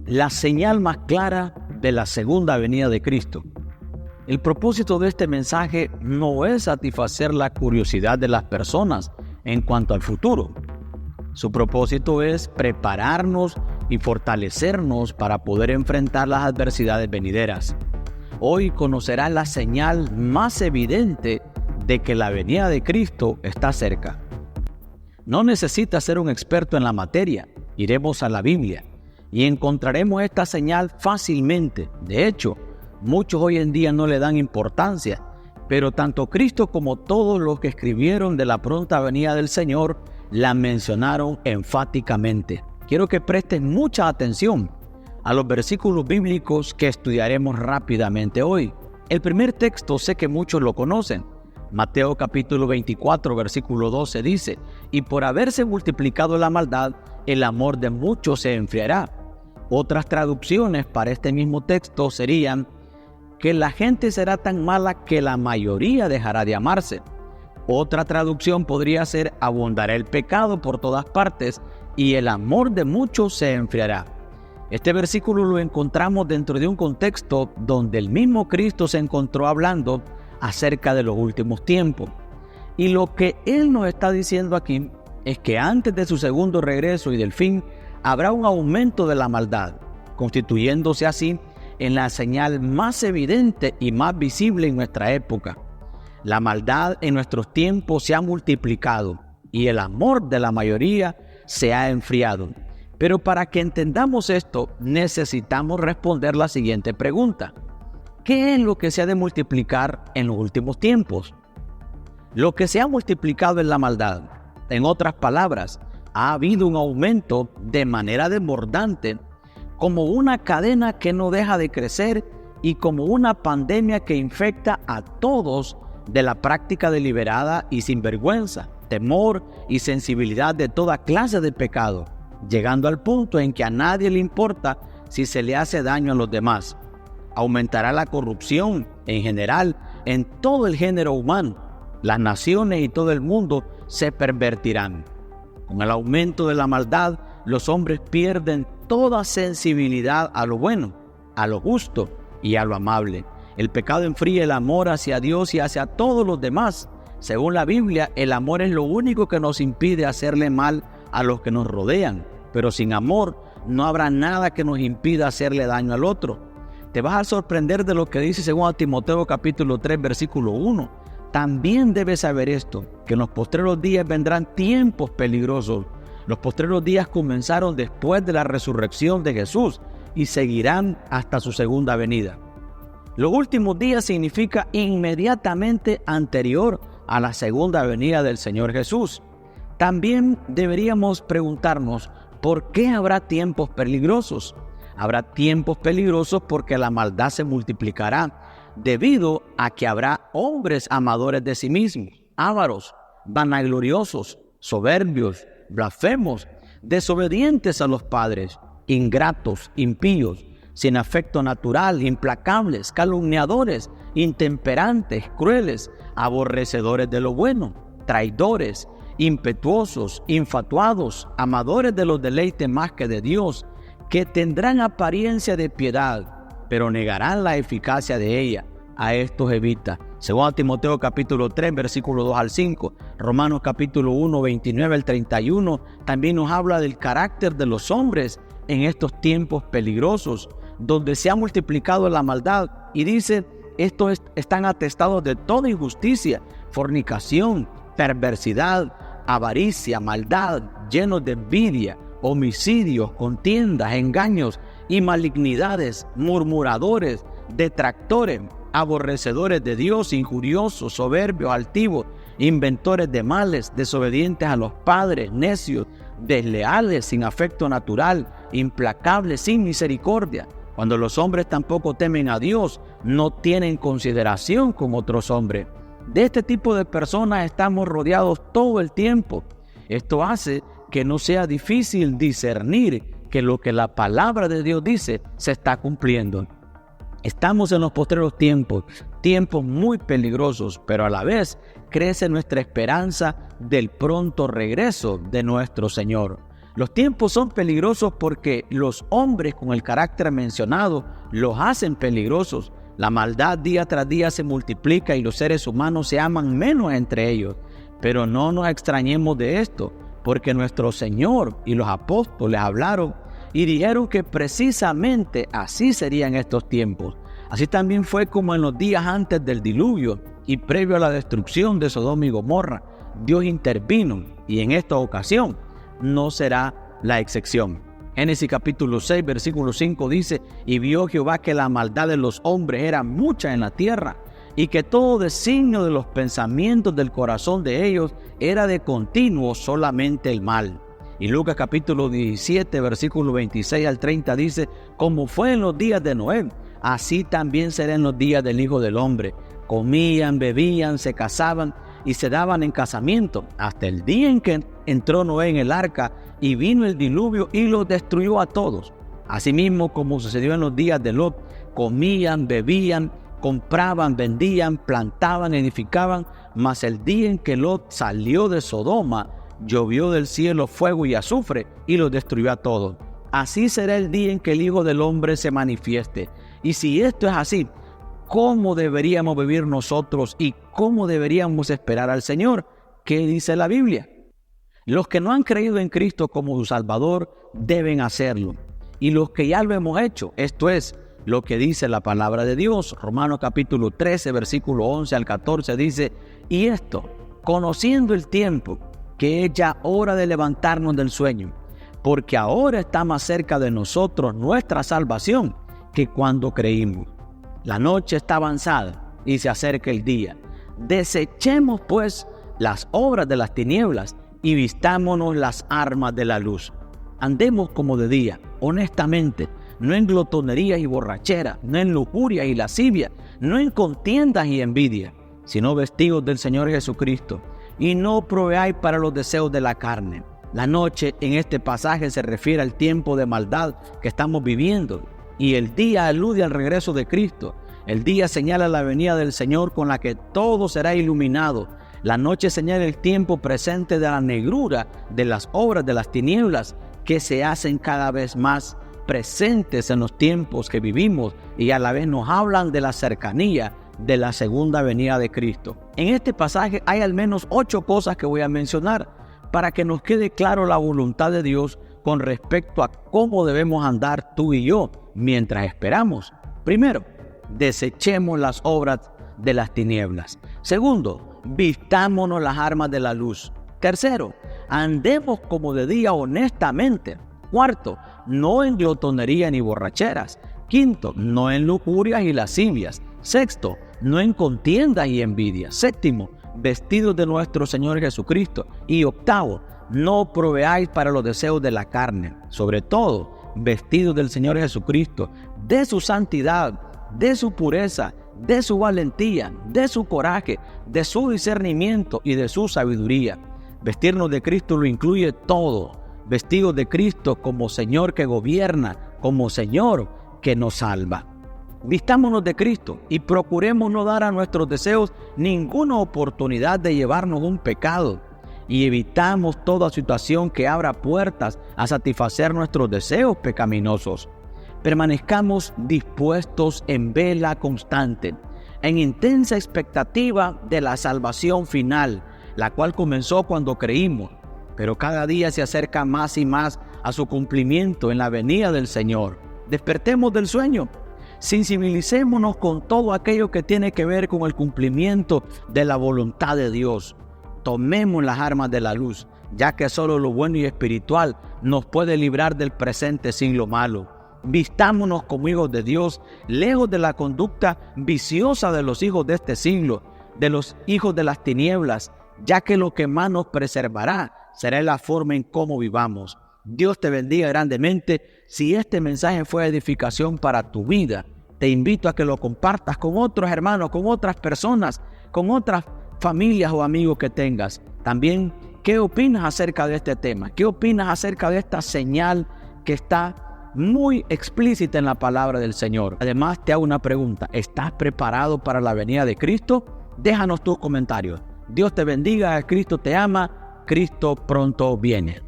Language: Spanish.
la señal más clara de la segunda venida de Cristo. El propósito de este mensaje no es satisfacer la curiosidad de las personas en cuanto al futuro. Su propósito es prepararnos y fortalecernos para poder enfrentar las adversidades venideras. Hoy conocerás la señal más evidente de que la venida de Cristo está cerca. No necesitas ser un experto en la materia. Iremos a la Biblia y encontraremos esta señal fácilmente. De hecho, muchos hoy en día no le dan importancia, pero tanto Cristo como todos los que escribieron de la pronta venida del Señor la mencionaron enfáticamente. Quiero que prestes mucha atención a los versículos bíblicos que estudiaremos rápidamente hoy. El primer texto sé que muchos lo conocen. Mateo capítulo 24, versículo 12 dice: «Y por haberse multiplicado la maldad, el amor de muchos se enfriará». Otras traducciones para este mismo texto serían que la gente será tan mala que la mayoría dejará de amarse. Otra traducción podría ser: abundará el pecado por todas partes y el amor de muchos se enfriará. Este versículo lo encontramos dentro de un contexto donde el mismo Cristo se encontró hablando acerca de los últimos tiempos. Y lo que Él nos está diciendo aquí es que antes de su segundo regreso y del fin, habrá un aumento de la maldad, constituyéndose así en la señal más evidente y más visible en nuestra época. La maldad en nuestros tiempos se ha multiplicado y el amor de la mayoría se ha enfriado. Pero para que entendamos esto, necesitamos responder la siguiente pregunta: ¿qué es lo que se ha de multiplicar en los últimos tiempos? Lo que se ha multiplicado es la maldad. En otras palabras, ha habido un aumento de manera desbordante, como una cadena que no deja de crecer y como una pandemia que infecta a todos de la práctica deliberada y sinvergüenza, temor y sensibilidad de toda clase de pecado, llegando al punto en que a nadie le importa si se le hace daño a los demás. Aumentará la corrupción en general en todo el género humano. Las naciones y todo el mundo se pervertirán. Con el aumento de la maldad, los hombres pierden toda sensibilidad a lo bueno, a lo justo y a lo amable. El pecado enfría el amor hacia Dios y hacia todos los demás. Según la Biblia, el amor es lo único que nos impide hacerle mal a los que nos rodean. Pero sin amor no habrá nada que nos impida hacerle daño al otro. Te vas a sorprender de lo que dice 2 Timoteo capítulo 3, versículo 1. También debes saber esto, que en los postreros días vendrán tiempos peligrosos. Los postreros días comenzaron después de la resurrección de Jesús y seguirán hasta su segunda venida. Los últimos días significa inmediatamente anterior a la segunda venida del Señor Jesús. También deberíamos preguntarnos, ¿por qué habrá tiempos peligrosos? Habrá tiempos peligrosos porque la maldad se multiplicará, debido a que habrá hombres amadores de sí mismos, ávaros, vanagloriosos, soberbios, blasfemos, desobedientes a los padres, ingratos, impíos, sin afecto natural, implacables, calumniadores, intemperantes, crueles, aborrecedores de lo bueno, traidores, impetuosos, infatuados, amadores de los deleites más que de Dios, que tendrán apariencia de piedad, pero negarán la eficacia de ella. A estos evita. 2 Timoteo capítulo 3, versículo 2 al 5. Romanos capítulo 1, 29 al 31. También nos habla del carácter de los hombres en estos tiempos peligrosos, donde se ha multiplicado la maldad. Y dice, estos están atestados de toda injusticia, fornicación, perversidad, avaricia, maldad, llenos de envidia, homicidios, contiendas, engaños y malignidades, murmuradores, detractores, aborrecedores de Dios, injuriosos, soberbios, altivos, inventores de males, desobedientes a los padres, necios, desleales, sin afecto natural, implacables, sin misericordia. Cuando los hombres tampoco temen a Dios, no tienen consideración con otros hombres. De este tipo de personas estamos rodeados todo el tiempo. Esto hace que no sea difícil discernir que lo que la palabra de Dios dice se está cumpliendo. Estamos en los postreros tiempos, tiempos muy peligrosos, pero a la vez crece nuestra esperanza del pronto regreso de nuestro Señor. Los tiempos son peligrosos porque los hombres con el carácter mencionado los hacen peligrosos. La maldad día tras día se multiplica y los seres humanos se aman menos entre ellos. Pero no nos extrañemos de esto, porque nuestro Señor y los apóstoles hablaron y dijeron que precisamente así serían estos tiempos. Así también fue como en los días antes del diluvio y previo a la destrucción de Sodoma y Gomorra. Dios intervino y en esta ocasión no será la excepción. Génesis capítulo 6, versículo 5 dice: y vio Jehová que la maldad de los hombres era mucha en la tierra, y que todo designio de los pensamientos del corazón de ellos era de continuo solamente el mal. Y Lucas capítulo 17, versículo 26 al 30 dice: como fue en los días de Noé, así también será en los días del Hijo del Hombre. Comían, bebían, se casaban y se daban en casamiento, hasta el día en que entró Noé en el arca y vino el diluvio y los destruyó a todos. Asimismo, como sucedió en los días de Lot, comían, bebían, compraban, vendían, plantaban, edificaban, mas el día en que Lot salió de Sodoma, llovió del cielo fuego y azufre y los destruyó a todos. Así será el día en que el Hijo del Hombre se manifieste. Y si esto es así, ¿cómo deberíamos vivir nosotros y cómo deberíamos esperar al Señor? ¿Qué dice la Biblia? Los que no han creído en Cristo como su Salvador deben hacerlo. Y los que ya lo hemos hecho, esto es lo que dice la palabra de Dios. Romanos capítulo 13, versículo 11 al 14 dice: y esto, conociendo el tiempo, que es ya hora de levantarnos del sueño, porque ahora está más cerca de nosotros nuestra salvación que cuando creímos. La noche está avanzada y se acerca el día. Desechemos pues las obras de las tinieblas y vistámonos las armas de la luz. Andemos como de día, honestamente, no en glotonerías y borracheras, no en lujuria y lascivia, no en contiendas y envidia, sino vestidos del Señor Jesucristo, y no proveáis para los deseos de la carne. La noche en este pasaje se refiere al tiempo de maldad que estamos viviendo, y el día alude al regreso de Cristo. El día señala la venida del Señor con la que todo será iluminado. La noche señala el tiempo presente de la negrura de las obras de las tinieblas que se hacen cada vez más presentes en los tiempos que vivimos y a la vez nos hablan de la cercanía de la segunda venida de Cristo. En este pasaje hay al menos 8 cosas que voy a mencionar para que nos quede claro la voluntad de Dios con respecto a cómo debemos andar tú y yo mientras esperamos. Primero, desechemos las obras de las tinieblas. Segundo, vistámonos las armas de la luz. Tercero, andemos como de día honestamente. Cuarto, no en glotonería ni borracheras. Quinto, no en lujurias y lascivias. Sexto, no en contiendas y envidias. Séptimo, vestidos de nuestro Señor Jesucristo. Y octavo, no proveáis para los deseos de la carne. Sobre todo, vestidos del Señor Jesucristo, de su santidad, de su pureza, de su valentía, de su coraje, de su discernimiento y de su sabiduría. Vestirnos de Cristo lo incluye todo. Vestidos de Cristo como Señor que gobierna, como Señor que nos salva. Vistámonos de Cristo y procuremos no dar a nuestros deseos ninguna oportunidad de llevarnos un pecado. Y evitamos toda situación que abra puertas a satisfacer nuestros deseos pecaminosos. Permanezcamos dispuestos en vela constante, en intensa expectativa de la salvación final, la cual comenzó cuando creímos, pero cada día se acerca más y más a su cumplimiento en la venida del Señor. Despertemos del sueño, sensibilicémonos con todo aquello que tiene que ver con el cumplimiento de la voluntad de Dios. Tomemos las armas de la luz, ya que solo lo bueno y espiritual nos puede librar del presente siglo malo. Vistámonos como hijos de Dios, lejos de la conducta viciosa de los hijos de este siglo, de los hijos de las tinieblas, ya que lo que más nos preservará será la forma en cómo vivamos. Dios te bendiga grandemente. Si este mensaje fue edificación para tu vida, te invito a que lo compartas con otros hermanos, con otras personas, con otras familias o amigos que tengas. También, ¿qué opinas acerca de este tema? ¿Qué opinas acerca de esta señal que está muy explícita en la palabra del Señor? Además, te hago una pregunta: ¿estás preparado para la venida de Cristo? Déjanos tus comentarios. Dios te bendiga, Cristo te ama, Cristo pronto viene.